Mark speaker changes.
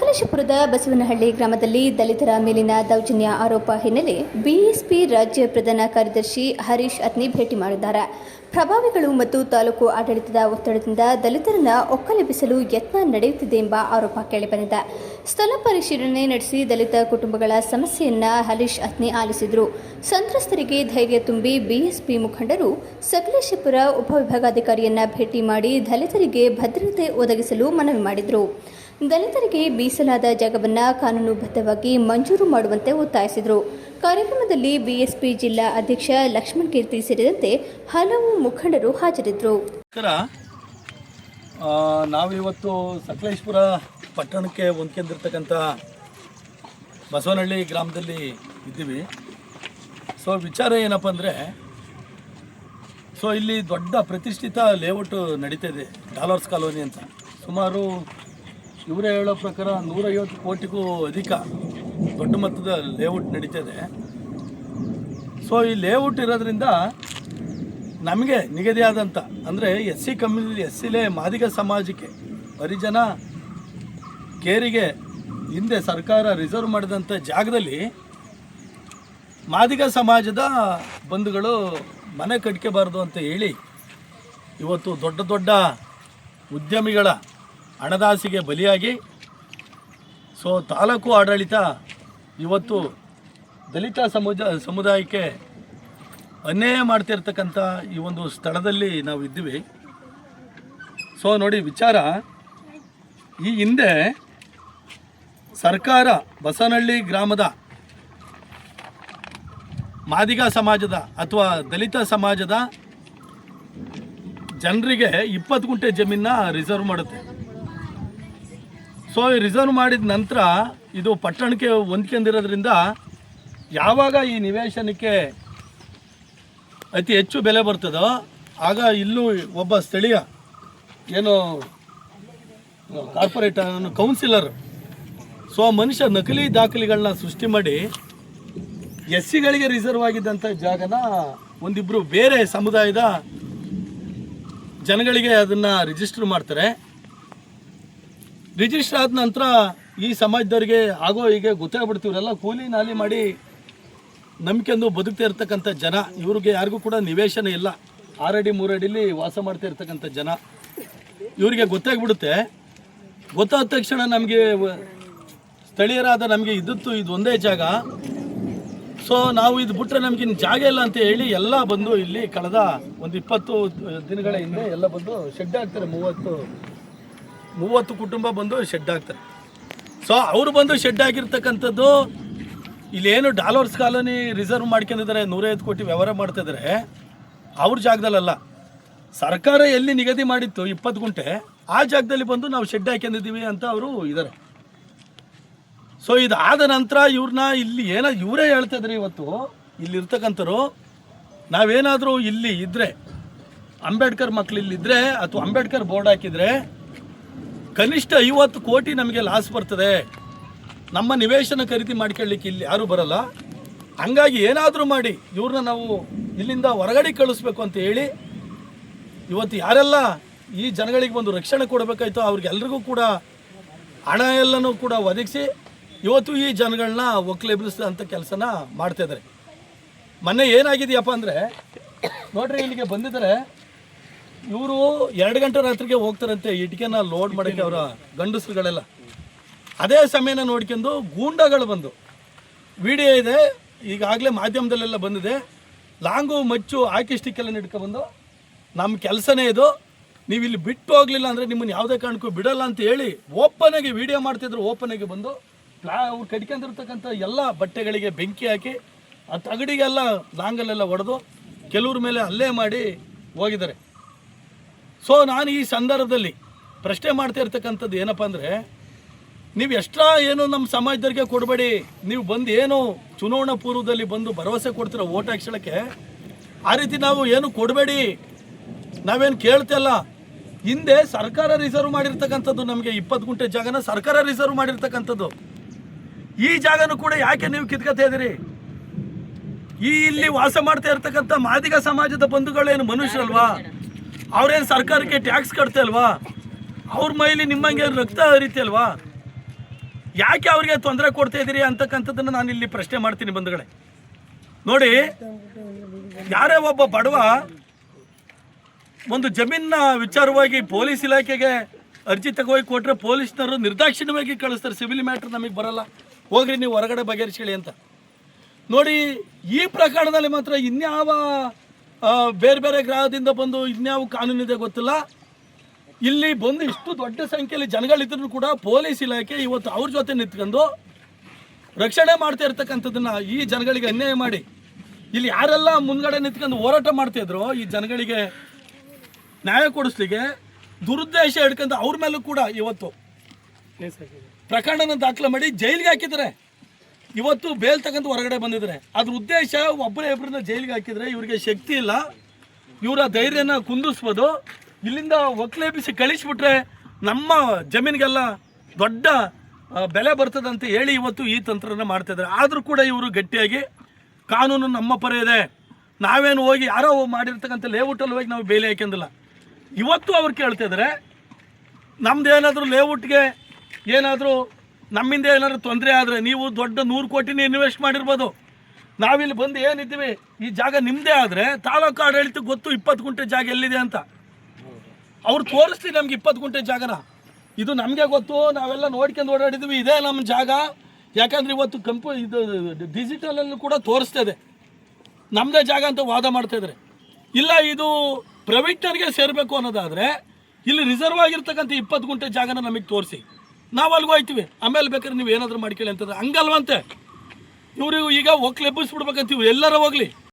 Speaker 1: ಸಕಲೇಶಪುರದ ಬಸವನಹಳ್ಳಿ ಗ್ರಾಮದಲ್ಲಿ ದಲಿತರ ಮೇಲಿನ ದೌರ್ಜನ್ಯ ಆರೋಪ ಹಿನ್ನೆಲೆ ಬಿಎಸ್ಪಿ ರಾಜ್ಯ ಪ್ರಧಾನ ಕಾರ್ಯದರ್ಶಿ ಹರೀಶ್ ಅತ್ನಿ ಭೇಟಿ ಮಾಡಿದ್ದಾರೆ. ಪ್ರಭಾವಿಗಳು ಮತ್ತು ತಾಲೂಕು ಆಡಳಿತದ ಒತ್ತಡದಿಂದ ದಲಿತರನ್ನ ಒಕ್ಕಲೆಬ್ಬಿಸಲು ಯತ್ನ ನಡೆಯುತ್ತಿದೆ ಎಂಬ ಆರೋಪ ಕೇಳಿಬಂದಿದೆ. ಸ್ಥಳ ಪರಿಶೀಲನೆ ನಡೆಸಿ ದಲಿತ ಕುಟುಂಬಗಳ ಸಮಸ್ಯೆಯನ್ನ ಹರೀಶ್ ಅತ್ನಿ ಆಲಿಸಿದರು. ಸಂತ್ರಸ್ತರಿಗೆ ಧೈರ್ಯ ತುಂಬಿ ಬಿಎಸ್ಪಿ ಮುಖಂಡರು ಸಕಲೇಶಪುರ ಉಪವಿಭಾಗಾಧಿಕಾರಿಯನ್ನ ಭೇಟಿ ಮಾಡಿ ದಲಿತರಿಗೆ ಭದ್ರತೆ ಒದಗಿಸಲು ಮನವಿ ಮಾಡಿದರು. ದಲಿತರಿಗೆ ಮೀಸಲಾದ ಜಾಗವನ್ನು ಕಾನೂನುಬದ್ಧವಾಗಿ ಮಂಜೂರು ಮಾಡುವಂತೆ ಒತ್ತಾಯಿಸಿದರು. ಕಾರ್ಯಕ್ರಮದಲ್ಲಿ ಬಿಎಸ್ಪಿ ಜಿಲ್ಲಾ ಅಧ್ಯಕ್ಷ ಲಕ್ಷ್ಮಣ್ ಕೀರ್ತಿ ಸೇರಿದಂತೆ ಹಲವು ಮುಖಂಡರು ಹಾಜರಿದ್ದರು.
Speaker 2: ನಾವಿವತ್ತು ಸಕಲೇಶಪುರ ಪಟ್ಟಣಕ್ಕೆ ಹೊಂದ್ಕೊಂಡಿರ್ತಕ್ಕಂಥ ಬಸವನಹಳ್ಳಿ ಗ್ರಾಮದಲ್ಲಿ ಇದ್ದೀವಿ. ವಿಚಾರ ಏನಪ್ಪ ಅಂದರೆ ಇಲ್ಲಿ ದೊಡ್ಡ ಪ್ರತಿಷ್ಠಿತ ಲೇಔಟ್ ನಡೀತಾ ಇದೆ, ಡಾಲರ್ಸ್ ಕಾಲೋನಿ ಅಂತ. ಸುಮಾರು ಇವರೇ ಹೇಳೋ ಪ್ರಕಾರ 150 ಕೋಟಿಗೂ ಅಧಿಕ ದೊಡ್ಡ ಮೊತ್ತದ ಲೇಔಟ್ ನಡೀತಾ ಇದೆ. ಈ ಲೇಔಟ್ ಇರೋದ್ರಿಂದ ನಮಗೆ ನಿಗದಿಯಾದಂಥ ಅಂದರೆ SC ಕಮ್ಯುನಿಟಿ, SCಲೇ ಮಾದಿಗ ಸಮಾಜಕ್ಕೆ, ಹರಿಜನ ಕೇರಿಗೆ ಹಿಂದೆ ಸರ್ಕಾರ ರಿಸರ್ವ್ ಮಾಡಿದಂಥ ಜಾಗದಲ್ಲಿ ಮಾದಿಗ ಸಮಾಜದ ಬಂಧುಗಳು ಮನೆ ಕಟ್ಕೋಬಾರ್ದು ಅಂತ ಹೇಳಿ ಇವತ್ತು ದೊಡ್ಡ ದೊಡ್ಡ ಉದ್ಯಮಿಗಳ ಹಣದಾಸಿಗೆ ಬಲಿಯಾಗಿ ತಾಲೂಕು ಆಡಳಿತ ಇವತ್ತು ದಲಿತ ಸಮುದಾಯಕ್ಕೆ ಅನ್ಯಾಯ ಮಾಡ್ತಿರ್ತಕ್ಕಂಥ ಈ ಒಂದು ಸ್ಥಳದಲ್ಲಿ ನಾವು ಇದ್ದೀವಿ. ನೋಡಿ ವಿಚಾರ, ಈ ಹಿಂದೆ ಸರ್ಕಾರ ಬಸವನಹಳ್ಳಿ ಗ್ರಾಮದ ಮಾದಿಗ ಸಮಾಜದ ಅಥವಾ ದಲಿತ ಸಮಾಜದ ಜನರಿಗೆ 20 ಗುಂಟೆ ಜಮೀನನ್ನ ರಿಸರ್ವ್ ಮಾಡುತ್ತೆ. ರಿಸರ್ವ್ ಮಾಡಿದ ನಂತರ ಇದು ಪಟ್ಟಣಕ್ಕೆ ಹೊಂದ್ಕೊಂಡಿರೋದ್ರಿಂದ ಯಾವಾಗ ಈ ನಿವೇಶನಕ್ಕೆ ಅತಿ ಹೆಚ್ಚು ಬೆಲೆ ಬರ್ತದೋ ಆಗ ಇಲ್ಲೂ ಒಬ್ಬ ಸ್ಥಳೀಯ ಏನು ಕಾರ್ಪೊರೇಟರ್ ಕೌನ್ಸಿಲರ್ ಮನುಷ್ಯ ನಕಲಿ ದಾಖಲೆಗಳನ್ನ ಸೃಷ್ಟಿ ಮಾಡಿ SCಗಳಿಗೆ ರಿಸರ್ವ್ ಆಗಿದ್ದಂಥ ಜಾಗನ ಒಂದಿಬ್ಬರು ಬೇರೆ ಸಮುದಾಯದ ಜನಗಳಿಗೆ ಅದನ್ನು ರಿಜಿಸ್ಟರ್ ಮಾಡ್ತಾರೆ. ರಿಜಿಸ್ಟರ್ ಆದ ನಂತರ ಈ ಸಮಾಜದವ್ರಿಗೆ ಹೀಗೆ ಗೊತ್ತಾಗ್ಬಿಡ್ತೀವ್ರೆಲ್ಲ ಕೂಲಿ ನಾಲಿ ಮಾಡಿ ನಂಬಿಕೆಂದು ಬದುಕ್ತಾ ಇರ್ತಕ್ಕಂಥ ಜನ, ಇವ್ರಿಗೆ ಯಾರಿಗೂ ಕೂಡ ನಿವೇಶನ ಇಲ್ಲ, 6 ಅಡಿ 3 ಅಡಿಲಿ ವಾಸ ಮಾಡ್ತಾ ಇರ್ತಕ್ಕಂಥ ಜನ, ಇವರಿಗೆ ಗೊತ್ತಾಗ್ಬಿಡುತ್ತೆ. ಗೊತ್ತಾದ ತಕ್ಷಣ ನಮಗೆ ಸ್ಥಳೀಯರಾದ ನಮಗೆ ಇದ್ದದ್ದು ಇದು ಒಂದೇ ಜಾಗ, ನಾವು ಇದು ಬಿಟ್ಟರೆ ನಮಗಿನ್ನು ಜಾಗ ಇಲ್ಲ ಅಂತ ಹೇಳಿ ಎಲ್ಲ ಬಂದು ಇಲ್ಲಿ ಕಳೆದ ಒಂದು 20 ದಿನಗಳ ಹಿಂದೆ ಎಲ್ಲ ಬಂದು ಶೆಡ್ ಹಾಕ್ತಾರೆ. 30 ಕುಟುಂಬ ಬಂದು ಶೆಡ್ ಹಾಕ್ತಾರೆ. ಅವರು ಬಂದು ಶೆಡ್ ಹಾಕಿರ್ತಕ್ಕಂಥದ್ದು ಇಲ್ಲೇನು ಡಾಲರ್ಸ್ ಕಾಲೋನಿ ರಿಸರ್ವ್ ಮಾಡ್ಕೊಂಡಿದ್ದಾರೆ, 150 ಕೋಟಿ ವ್ಯವಹಾರ ಮಾಡ್ತಿದ್ದಾರೆ, ಅವ್ರ ಜಾಗದಲ್ಲ. ಸರ್ಕಾರ ಎಲ್ಲಿ ನಿಗದಿ ಮಾಡಿತ್ತು 20 ಗುಂಟೆ ಆ ಜಾಗದಲ್ಲಿ ಬಂದು ನಾವು ಶೆಡ್ ಹಾಕೊಂಡಿದ್ದೀವಿ ಅಂತ ಅವರು ಇದ್ದಾರೆ. ಇದಾದ ನಂತರ ಇವ್ರನ್ನ ಇಲ್ಲಿ ಇವರೇ ಹೇಳ್ತಿದ್ರು, ಇವತ್ತು ಇಲ್ಲಿರ್ತಕ್ಕಂಥವ್ರು ನಾವೇನಾದರೂ ಇಲ್ಲಿ ಇದ್ದರೆ, ಅಂಬೇಡ್ಕರ್ ಮಕ್ಳು ಇಲ್ಲಿದ್ದರೆ ಅಥವಾ ಅಂಬೇಡ್ಕರ್ ಬೋರ್ಡ್ ಹಾಕಿದರೆ ಕನಿಷ್ಠ 50 ಕೋಟಿ ನಮಗೆ ಲಾಸ್ ಬರ್ತದೆ, ನಮ್ಮ ನಿವೇಶನ ಖರೀದಿ ಮಾಡ್ಕೊಳ್ಳಿಕ್ಕೆ ಇಲ್ಲಿ ಯಾರೂ ಬರಲ್ಲ, ಹಂಗಾಗಿ ಏನಾದರೂ ಮಾಡಿ ಇವ್ರನ್ನ ನಾವು ಇಲ್ಲಿಂದ ಹೊರಗಡೆ ಕಳಿಸ್ಬೇಕು ಅಂತ ಹೇಳಿ ಇವತ್ತು ಯಾರೆಲ್ಲ ಈ ಜನಗಳಿಗೆ ಒಂದು ರಕ್ಷಣೆ ಕೊಡಬೇಕಾಯ್ತು ಅವ್ರಿಗೆಲ್ರಿಗೂ ಕೂಡ ಹಣ ಎಲ್ಲನೂ ಕೂಡ ಒದಗಿಸಿ ಇವತ್ತು ಈ ಜನಗಳನ್ನ ಒಕ್ಕಲೆಬ್ಬಿಸಿದಂಥ ಕೆಲಸನ ಮಾಡ್ತಾಯಿದ್ದಾರೆ. ಮೊನ್ನೆ ಏನಾಗಿದೆಯಪ್ಪ ಅಂದರೆ ನೋಡ್ರಿ, ಇಲ್ಲಿಗೆ ಬಂದಿದ್ದಾರೆ ಇವರು 2 ಗಂಟೆ ರಾತ್ರಿಗೆ ಹೋಗ್ತಾರಂತೆ ಇಟ್ಕೆನ ಲೋಡ್ ಮಾಡೋಕ್ಕೆ ಅವರ ಗಂಡಸರುಗಳೆಲ್ಲ. ಅದೇ ಸಮಯನ ನೋಡ್ಕೊಂಡು ಗೂಂಡಾಗಳು ಬಂದು, ವಿಡಿಯೋ ಇದೆ ಈಗಾಗಲೇ ಮಾಧ್ಯಮದಲ್ಲೆಲ್ಲ ಬಂದಿದೆ, ಲಾಂಗು ಮಚ್ಚು ಹಾಕಿ ಸ್ಟಿಕ್ಕೆಲ್ಲ ಇಟ್ಕೊಬಂದು ನಮ್ಮ ಕೆಲಸನೇ ಇದು, ನೀವು ಇಲ್ಲಿ ಬಿಟ್ಟು ಹೋಗಲಿಲ್ಲ ಅಂದರೆ ನಿಮ್ಮನ್ನು ಯಾವುದೇ ಕಾರಣಕ್ಕೂ ಬಿಡಲ್ಲ ಅಂತ ಹೇಳಿ ಓಪನಾಗಿ ವಿಡಿಯೋ ಮಾಡ್ತಿದ್ರು. ಓಪನಾಗಿ ಬಂದು ಅವ್ರು ಕಟ್ಕೊಂಡಿರ್ತಕ್ಕಂಥ ಎಲ್ಲ ಬಟ್ಟೆಗಳಿಗೆ ಬೆಂಕಿ ಹಾಕಿ ಆ ತಗಡಿಗೆಲ್ಲ ಲಾಂಗಲ್ಲೆಲ್ಲ ಹೊಡೆದು ಕೆಲವ್ರ ಮೇಲೆ ಹಲ್ಲೆ ಮಾಡಿ ಹೋಗಿದ್ದಾರೆ. ನಾನು ಈ ಸಂದರ್ಭದಲ್ಲಿ ಪ್ರಶ್ನೆ ಮಾಡ್ತಾ ಇರ್ತಕ್ಕಂಥದ್ದು ಏನಪ್ಪ ಅಂದರೆ, ನೀವು ಎಕ್ಸ್ಟ್ರಾ ಏನು ನಮ್ಮ ಸಮಾಜದವ್ರಿಗೆ ಕೊಡಬೇಡಿ, ನೀವು ಬಂದು ಏನು ಚುನಾವಣಾ ಪೂರ್ವದಲ್ಲಿ ಬಂದು ಭರವಸೆ ಕೊಡ್ತೀರ ಓಟ್ ಹಾಕ್ಸೋಕ್ಕೆ, ಆ ರೀತಿ ನಾವು ಏನು ಕೊಡಬೇಡಿ, ನಾವೇನು ಕೇಳ್ತಿಲ್ಲ. ಹಿಂದೆ ಸರ್ಕಾರ ರಿಸರ್ವ್ ಮಾಡಿರ್ತಕ್ಕಂಥದ್ದು ನಮಗೆ 20 ಗುಂಟೆ ಜಾಗನ ಸರ್ಕಾರ ರಿಸರ್ವ್ ಮಾಡಿರ್ತಕ್ಕಂಥದ್ದು, ಈ ಜಾಗನೂ ಕೂಡ ಯಾಕೆ ನೀವು ಕಿತ್ಕೊತಾ ಇದ್ದೀರಿ? ಇಲ್ಲಿ ವಾಸ ಮಾಡ್ತಾ ಇರ್ತಕ್ಕಂಥ ಮಾದಿಗ ಸಮಾಜದ ಬಂಧುಗಳೇನು ಮನುಷ್ಯರಲ್ವಾ? ಅವ್ರೇನು ಸರ್ಕಾರಕ್ಕೆ ಟ್ಯಾಕ್ಸ್ ಕಟ್ತಾ ಅಲ್ವಾ? ಅವ್ರ ಮೈಲಿ ನಿಮ್ಮಂಗೆ ರಕ್ತ ಹರಿತಿ ಅಲ್ವಾ? ಯಾಕೆ ಅವ್ರಿಗೆ ತೊಂದರೆ ಕೊಡ್ತಾ ಇದ್ದೀರಿ ಅಂತಕ್ಕಂಥದ್ದನ್ನು ನಾನು ಇಲ್ಲಿ ಪ್ರಶ್ನೆ ಮಾಡ್ತೀನಿ ಬಂಧುಗಳೇ. ನೋಡಿ, ಯಾರೇ ಒಬ್ಬ ಬಡವ ಒಂದು ಜಮೀನ ವಿಚಾರವಾಗಿ ಪೊಲೀಸ್ ಇಲಾಖೆಗೆ ಅರ್ಜಿ ತಗೋಗಿ ಕೊಟ್ಟರೆ ಪೊಲೀಸ್ನವರು ನಿರ್ದಾಕ್ಷಿಣ್ಯವಾಗಿ ಕಳಿಸ್ತಾರೆ, ಸಿವಿಲ್ ಮ್ಯಾಟ್ರ್ ನಮಗೆ ಬರಲ್ಲ, ಹೋಗ್ರಿ ನೀವು ಹೊರಗಡೆ ಬಗೆಹರಿಸ್ಕೊಳ್ಳಿ ಅಂತ. ನೋಡಿ, ಈ ಪ್ರಕರಣದಲ್ಲಿ ಮಾತ್ರ ಇನ್ಯಾವ ಬೇರೆ ಬೇರೆ ಗ್ರಹದಿಂದ ಬಂದು ಇನ್ಯಾವ ಕಾನೂನಿದೆ ಗೊತ್ತಿಲ್ಲ, ಇಲ್ಲಿ ಬಂದು ಇಷ್ಟು ದೊಡ್ಡ ಸಂಖ್ಯೆಯಲ್ಲಿ ಜನಗಳಿದ್ರೂ ಕೂಡ ಪೊಲೀಸ್ ಇಲಾಖೆ ಇವತ್ತು ಅವ್ರ ಜೊತೆ ನಿಂತ್ಕೊಂಡು ರಕ್ಷಣೆ ಮಾಡ್ತಾ ಇರ್ತಕ್ಕಂಥದ್ದನ್ನ ಈ ಜನಗಳಿಗೆ ಅನ್ಯಾಯ ಮಾಡಿ, ಇಲ್ಲಿ ಯಾರೆಲ್ಲ ಮುಂದ್ಗಡೆ ನಿಂತ್ಕೊಂಡು ಹೋರಾಟ ಮಾಡ್ತಾಯಿದ್ರು ಈ ಜನಗಳಿಗೆ ನ್ಯಾಯ ಕೊಡಿಸ್ಲಿಕ್ಕೆ ದುರುದ್ದೇಶ ಹಿಡ್ಕೊಂಡು ಅವ್ರ ಮೇಲೂ ಕೂಡ ಇವತ್ತು ಪ್ರಕರಣನ ದಾಖಲೆ ಮಾಡಿ ಜೈಲಿಗೆ ಹಾಕಿದ್ದಾರೆ. ಇವತ್ತು ಬೇಲ್ ತಗೊಂಡು ಹೊರಗಡೆ ಬಂದಿದ್ದಾರೆ. ಅದ್ರ ಉದ್ದೇಶ ಒಬ್ಬರನ್ನ ಜೈಲಿಗೆ ಹಾಕಿದರೆ ಇವ್ರಿಗೆ ಶಕ್ತಿ ಇಲ್ಲ, ಇವರ ಧೈರ್ಯನ ಕುಂದಿಸ್ಬೋದು, ಇಲ್ಲಿಂದ ಒಕ್ಲೇಬಿಸಿ ಕಳಿಸ್ಬಿಟ್ರೆ ನಮ್ಮ ಜಮೀನಿಗೆಲ್ಲ ದೊಡ್ಡ ಬೆಲೆ ಬರ್ತದಂತ ಹೇಳಿ ಇವತ್ತು ಈ ತಂತ್ರನ ಮಾಡ್ತಾಯಿದ್ದಾರೆ. ಆದರೂ ಕೂಡ ಇವರು ಗಟ್ಟಿಯಾಗಿ ಕಾನೂನು ನಮ್ಮ ಪರ ಇದೆ, ನಾವೇನು ಹೋಗಿ ಯಾರೋ ಮಾಡಿರ್ತಕ್ಕಂಥ ಲೇಔಟಲ್ಲಿ ಹೋಗಿ ನಾವು ಬೇಲಿ ಹಾಕ್ಯಂದಿಲ್ಲ. ಇವತ್ತು ಅವ್ರು ಕೇಳ್ತಿದ್ದಾರೆ, ನಮ್ದು ಏನಾದರೂ ಲೇಔಟ್ಗೆ ಏನಾದರೂ ನಮ್ಮಿಂದ ಏನಾದರೂ ತೊಂದರೆ ಆದರೆ ನೀವು ದೊಡ್ಡ 100 ಕೋಟಿನ ಇನ್ವೆಸ್ಟ್ ಮಾಡಿರ್ಬೋದು, ನಾವಿಲ್ಲಿ ಬಂದು ಏನಿದ್ದೀವಿ ಈ ಜಾಗ ನಿಮ್ಮದೇ ಆದರೆ ತಾಲೂಕು ಆಡಳಿತಕ್ಕೆ ಗೊತ್ತು 20 ಗುಂಟೆ ಜಾಗ ಎಲ್ಲಿದೆ ಅಂತ. ಅವ್ರು ತೋರಿಸ್ಲಿ ನಮ್ಗೆ 20 ಗುಂಟೆ ಜಾಗನ, ಇದು ನಮಗೆ ಗೊತ್ತು, ನಾವೆಲ್ಲ ನೋಡ್ಕೊಂಡು ಓಡಾಡಿದ್ವಿ, ಇದೇ ನಮ್ಮ ಜಾಗ. ಯಾಕಂದರೆ ಇವತ್ತು ಇದು ಡಿಜಿಟಲಲ್ಲೂ ಕೂಡ ತೋರಿಸ್ತದೆ ನಮ್ಮದೇ ಜಾಗ ಅಂತ ವಾದ ಮಾಡ್ತಾಯಿದ್ದಾರೆ. ಇಲ್ಲ ಇದು ಪ್ರೈವೇಟ್ನವ್ರಿಗೆ ಸೇರಬೇಕು ಅನ್ನೋದಾದರೆ ಇಲ್ಲಿ ರಿಸರ್ವ್ ಆಗಿರ್ತಕ್ಕಂಥ 20 ಗುಂಟೆ ಜಾಗನ ನಮಗೆ ತೋರಿಸಿ, ನಾವು ಅಲ್ಲಿಗೆ ಹೋಗ್ತೀವಿ, ಆಮೇಲೆ ಬೇಕಾದ್ರೆ ನೀವು ಏನಾದರೂ ಮಾಡ್ಕೊಳ್ಳಿ ಅಂತಂದ್ರೆ ಹಂಗಲ್ವಂತೆ. ಇವರು ಈಗ ಒಕ್ಲೆಬ್ಬಿಸ್ಬಿಡ್ಬೇಕಂತೀವಿ, ಎಲ್ಲರೂ ಹೋಗಲಿ.